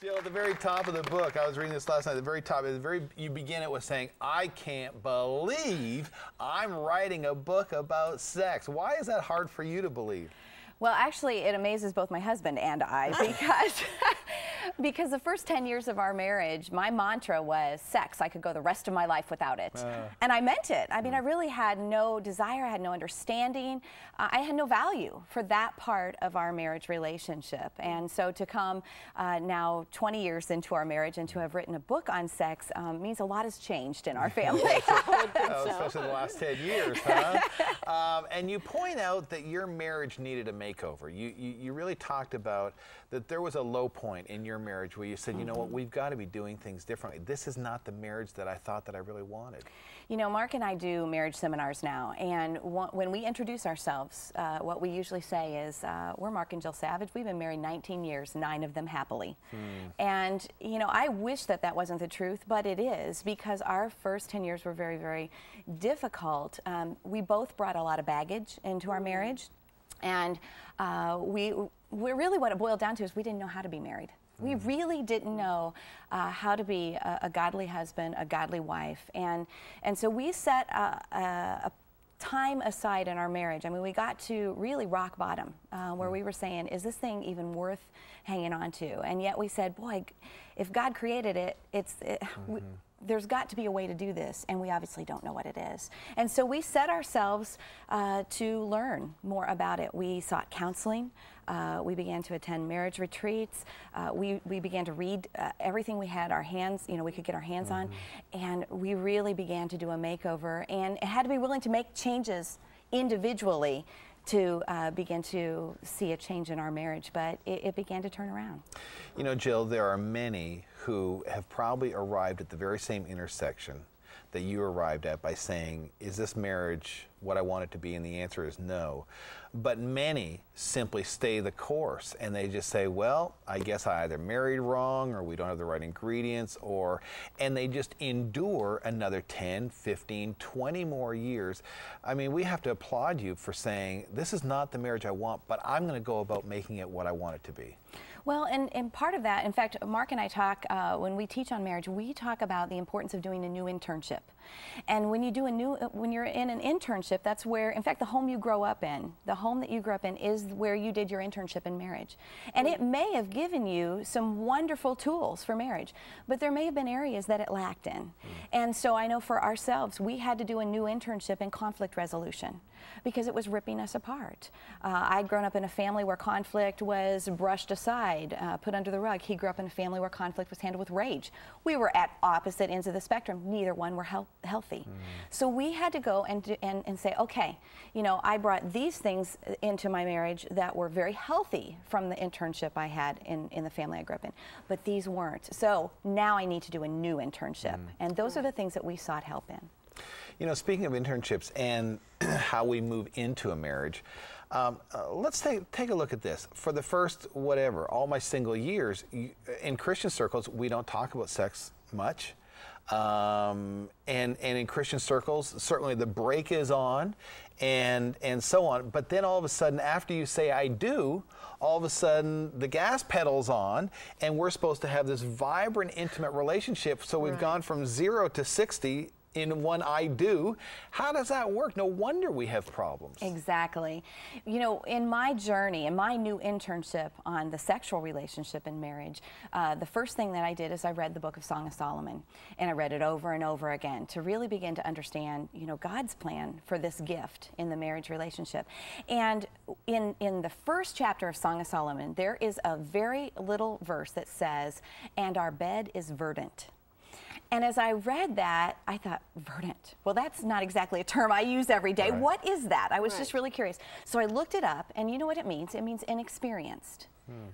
Jill, at the very top of the book, I was reading this last night, at the very top, you begin it with saying, I can't believe I'm writing a book about sex. Why is that hard for you to believe? Well, actually, it amazes both my husband and I because the first 10 years of our marriage, my mantra was sex. I could go the rest of my life without it. And I meant it. I mean, I really had no desire, I had no understanding. I had no value for that part of our marriage relationship. And so to come now 20 years into our marriage and to have written a book on sex means a lot has changed in our family. Especially the last 10 years, huh? And you point out that your marriage needed a makeover. You really talked about that there was a low point in your marriage where you said, you know what, we've got to be doing things differently. This is not the marriage that I thought that I really wanted. You know, Mark and I do marriage seminars now, and when we introduce ourselves, what we usually say is, we're Mark and Jill Savage. We've been married 19 years, 9 of them happily. And, you know, I wish that that wasn't the truth, but it is, because our first 10 years were very, very difficult. We both brought a lot of baggage into our marriage. And we really, what it boiled down to is we didn't know how to be married. We really didn't know how to be a godly husband, a godly wife. And so we set a time aside in our marriage. I mean, we got to really rock bottom, where we were saying, is this thing even worth hanging on to? And yet we said, boy, if God created it, there's got to be a way to do this, and we obviously don't know what it is. And so we set ourselves to learn more about it. We sought counseling. We began to attend marriage retreats. We began to read everything we had our hands, you know, we could get our hands on, and we really began to do a makeover, and had to be willing to make changes individually to begin to see a change in our marriage, but it began to turn around. You know, Jill, there are many who have probably arrived at the very same intersection that you arrived at by saying, is this marriage what I want it to be? And the answer is no. But many simply stay the course, and they just say, well, I guess I either married wrong, or we don't have the right ingredients, and they just endure another 10, 15, 20 more years. I mean, we have to applaud you for saying, this is not the marriage I want, but I'm going to go about making it what I want it to be. Well, and part of that, in fact, Mark and I talk, when we teach on marriage, we talk about the importance of doing a new internship. And when you do when you're in an internship, that's where, in fact, the home you grow up in, the home that you grew up in is where you did your internship in marriage. And it may have given you some wonderful tools for marriage, but there may have been areas that it lacked in. And so I know for ourselves, we had to do a new internship in conflict resolution because it was ripping us apart. I'd grown up in a family where conflict was brushed aside, put under the rug. He grew up in a family where conflict was handled with rage. We were at opposite ends of the spectrum. Neither one were healthy. So we had to go and say, okay, you know, I brought these things into my marriage that were very healthy from the internship I had in the family I grew up in, but these weren't. So now I need to do a new internship. And those are the things that we sought help in. You know, speaking of internships and how we move into a marriage, let's take a look at this. For the first, all my single years, in Christian circles, we don't talk about sex much. And in Christian circles, certainly the brake is on and so on. But then all of a sudden, after you say I do, all of a sudden the gas pedal's on, and we're supposed to have this vibrant, intimate relationship. So we've gone from 0 to 60 in one I do. How does that work? No wonder we have problems. Exactly. You know, in my journey, in my new internship on the sexual relationship in marriage, the first thing that I did is I read the book of Song of Solomon, and I read it over and over again to really begin to understand, you know, God's plan for this gift in the marriage relationship. And in the first chapter of Song of Solomon, there is a very little verse that says, and our bed is verdant. And as I read that, I thought, verdant. Well, that's not exactly a term I use every day. Right. What is that? I was just really curious. So I looked it up, and you know what it means? It means inexperienced.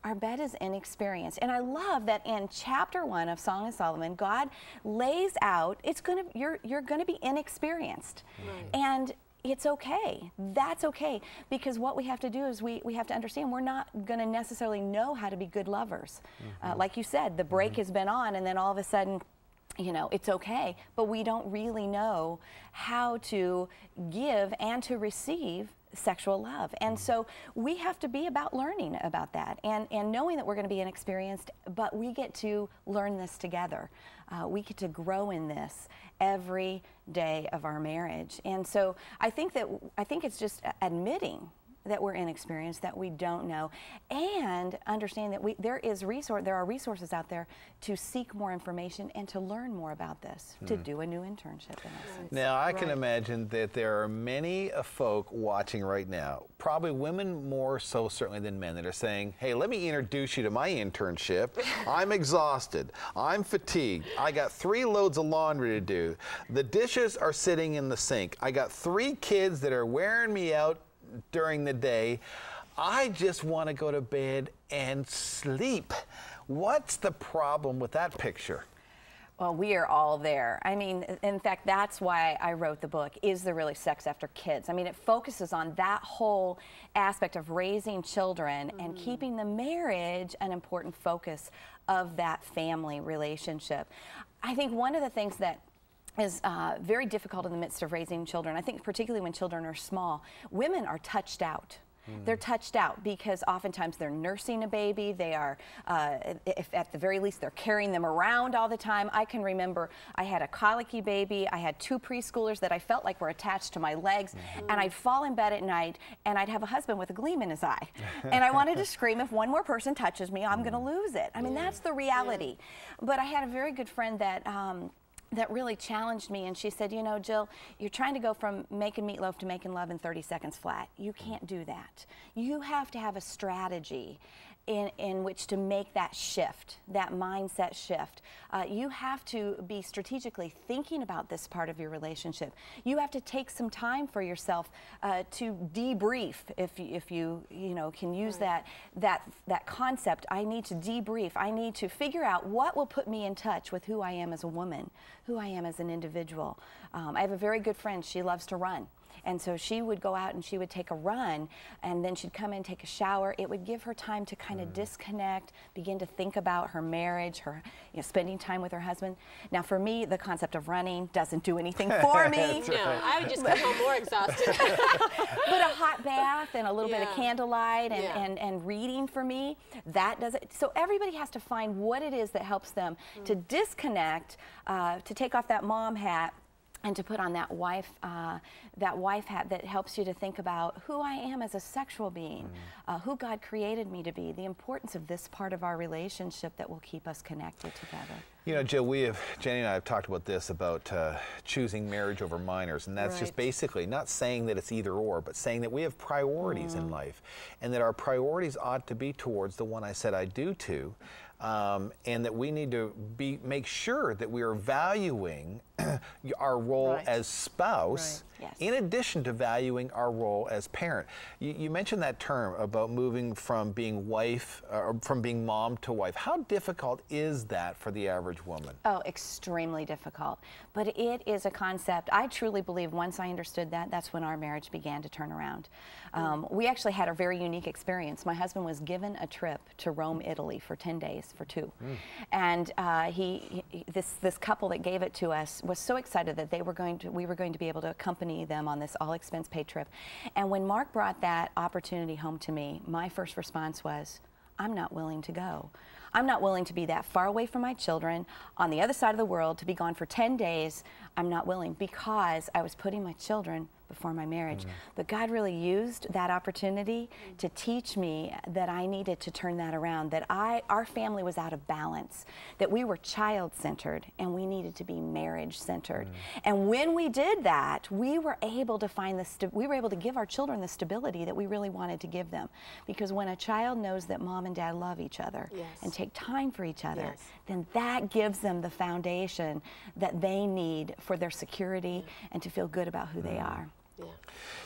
Our bed is inexperienced. And I love that in chapter 1 of Song of Solomon, God lays out, you're gonna be inexperienced. And it's okay. That's okay. Because what we have to do is we have to understand we're not going to necessarily know how to be good lovers. Like you said, the brake has been on, and then all of a sudden, you know, it's okay, but we don't really know how to give and to receive sexual love. And so we have to be about learning about that and knowing that we're going to be inexperienced, but we get to learn this together. We get to grow in this every day of our marriage. And so I think it's just admitting that we're inexperienced, that we don't know, and understanding that there are resources out there to seek more information and to learn more about this, to do a new internship in essence. Now, I can imagine that there are many folk watching right now, probably women more so certainly than men, that are saying, hey, let me introduce you to my internship. I'm exhausted. I'm fatigued. I got 3 loads of laundry to do. The dishes are sitting in the sink. I got 3 kids that are wearing me out during the day. I just want to go to bed and sleep. What's the problem with that picture? Well, we are all there. I mean, in fact, that's why I wrote the book, Is There Really Sex After Kids? I mean, it focuses on that whole aspect of raising children and keeping the marriage an important focus of that family relationship. I think one of the things that is very difficult in the midst of raising children, I think particularly when children are small, women are touched out. They're touched out because oftentimes they're nursing a baby. They are, if at the very least, they're carrying them around all the time. I can remember I had a colicky baby. I had 2 preschoolers that I felt like were attached to my legs. And I'd fall in bed at night and I'd have a husband with a gleam in his eye. And I wanted to scream, if one more person touches me, I'm going to lose it. I mean, that's the reality. But I had a very good friend that that really challenged me, and she said, you know, Jill, you're trying to go from making meatloaf to making love in 30 seconds flat. You can't do that. You have to have a strategy in which to make that shift, that mindset shift. You have to be strategically thinking about this part of your relationship. You have to take some time for yourself to debrief, if you can use that concept. I need to debrief. I need to figure out what will put me in touch with who I am as a woman, who I am as an individual. I have a very good friend. She loves to run. And so she would go out and she would take a run, and then she'd come in, take a shower. It would give her time to kind of disconnect, begin to think about her marriage, her spending time with her husband. Now, for me, the concept of running doesn't do anything for me. No, I would just come home more exhausted. But a hot bath and a little bit of candlelight and reading for me, that does it. So everybody has to find what it is that helps them to disconnect, to take off that mom hat, and to put on that wife hat that helps you to think about who I am as a sexual being, who God created me to be, the importance of this part of our relationship that will keep us connected together. You know, Jill, Jenny and I have talked about this, about choosing marriage over minors, and that's just basically not saying that it's either or, but saying that we have priorities in life, and that our priorities ought to be towards the one I said I do to, and that we need to make sure that we are valuing our role as spouse, in addition to valuing our role as parent. You mentioned that term about moving from being wife, or from being mom to wife. How difficult is that for the average woman? Oh, extremely difficult. But it is a concept. I truly believe once I understood that, that's when our marriage began to turn around. We actually had a very unique experience. My husband was given a trip to Rome, Italy for 10 days, for 2. And this couple that gave it to us was so excited that we were going to be able to accompany them on this all-expense paid trip. And when Mark brought that opportunity home to me, my first response was, I'm not willing to go. I'm not willing to be that far away from my children on the other side of the world, to be gone for 10 days. I'm not willing, because I was putting my children before my marriage. But God really used that opportunity to teach me that I needed to turn that around, that our family was out of balance, that we were child-centered and we needed to be marriage-centered. And when we did that, we were able to give our children the stability that we really wanted to give them. Because when a child knows that mom and dad love each other and take time for each other, then that gives them the foundation that they need for their security and to feel good about who they are.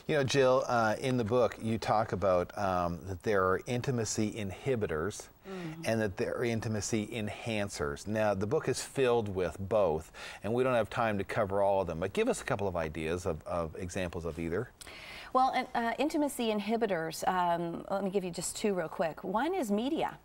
You know, Jill, in the book, you talk about that there are intimacy inhibitors and that there are intimacy enhancers. Now, the book is filled with both, and we don't have time to cover all of them, but give us a couple of ideas of examples of either. Well, intimacy inhibitors, let me give you just 2 real quick. One is media.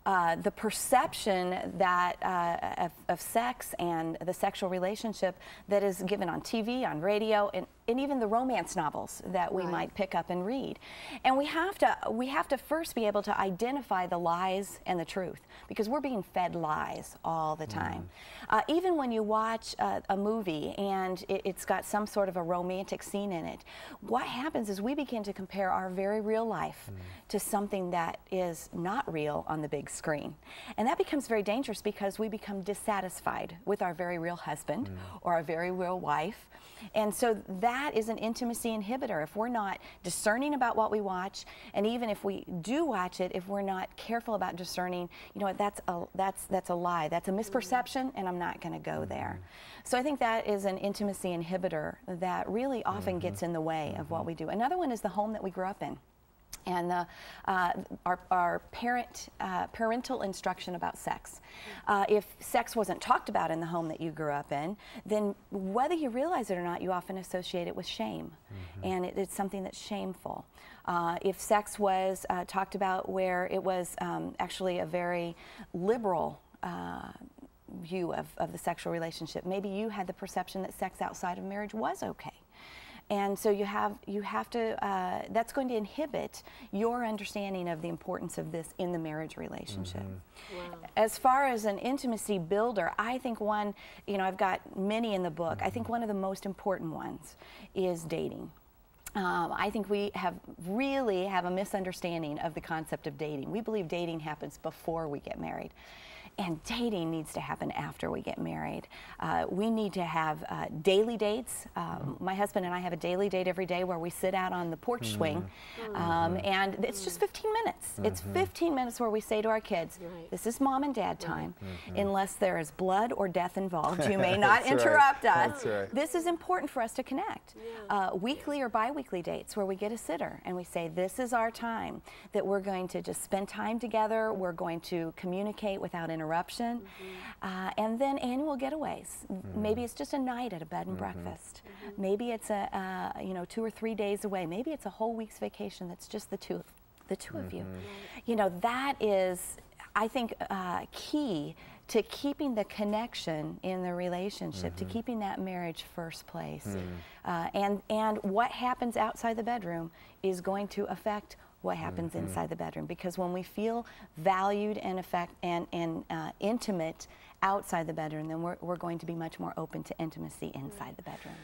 The perception that of sex and the sexual relationship that is given on TV, on radio, and and even the romance novels that we might pick up and read. And we have to first be able to identify the lies and the truth, because we're being fed lies all the time. Even when you watch a movie and it's got some sort of a romantic scene in it, what happens is we begin to compare our very real life to something that is not real on the big screen. And that becomes very dangerous, because we become dissatisfied with our very real husband or our very real wife. And so that is an intimacy inhibitor. If we're not discerning about what we watch, and even if we do watch it, if we're not careful about discerning, you know what, that's a lie, that's a misperception, and I'm not going to go there. So I think that is an intimacy inhibitor that really often gets in the way of what we do. Another one is the home that we grew up in. And our parental instruction about sex. If sex wasn't talked about in the home that you grew up in, then whether you realize it or not, you often associate it with shame. And it's something that's shameful. If sex was talked about where it was actually a very liberal view of the sexual relationship, maybe you had the perception that sex outside of marriage was okay. And so you have to, that's going to inhibit your understanding of the importance of this in the marriage relationship. Wow. As far as an intimacy builder, I think one, you know, I've got many in the book, I think one of the most important ones is dating. I think we really have a misunderstanding of the concept of dating. We believe dating happens before we get married. And dating needs to happen after we get married. We need to have daily dates. My husband and I have a daily date every day where we sit out on the porch swing, and it's just 15 minutes. It's 15 minutes where we say to our kids, this is mom and dad time. Unless there is blood or death involved, you may not interrupt us. This is important for us to connect. Weekly or bi-weekly dates where we get a sitter and we say, this is our time that we're going to just spend time together. We're going to communicate without interruption. And then annual getaways. Maybe it's just a night at a bed and breakfast. Maybe it's a you know, 2 or 3 days away. Maybe it's a whole week's vacation that's just the two of you. You know, that is, I think, key to keeping the connection in the relationship, to keeping that marriage first place. And what happens outside the bedroom is going to affect what happens inside the bedroom, because when we feel valued and intimate outside the bedroom, then we're going to be much more open to intimacy inside the bedroom.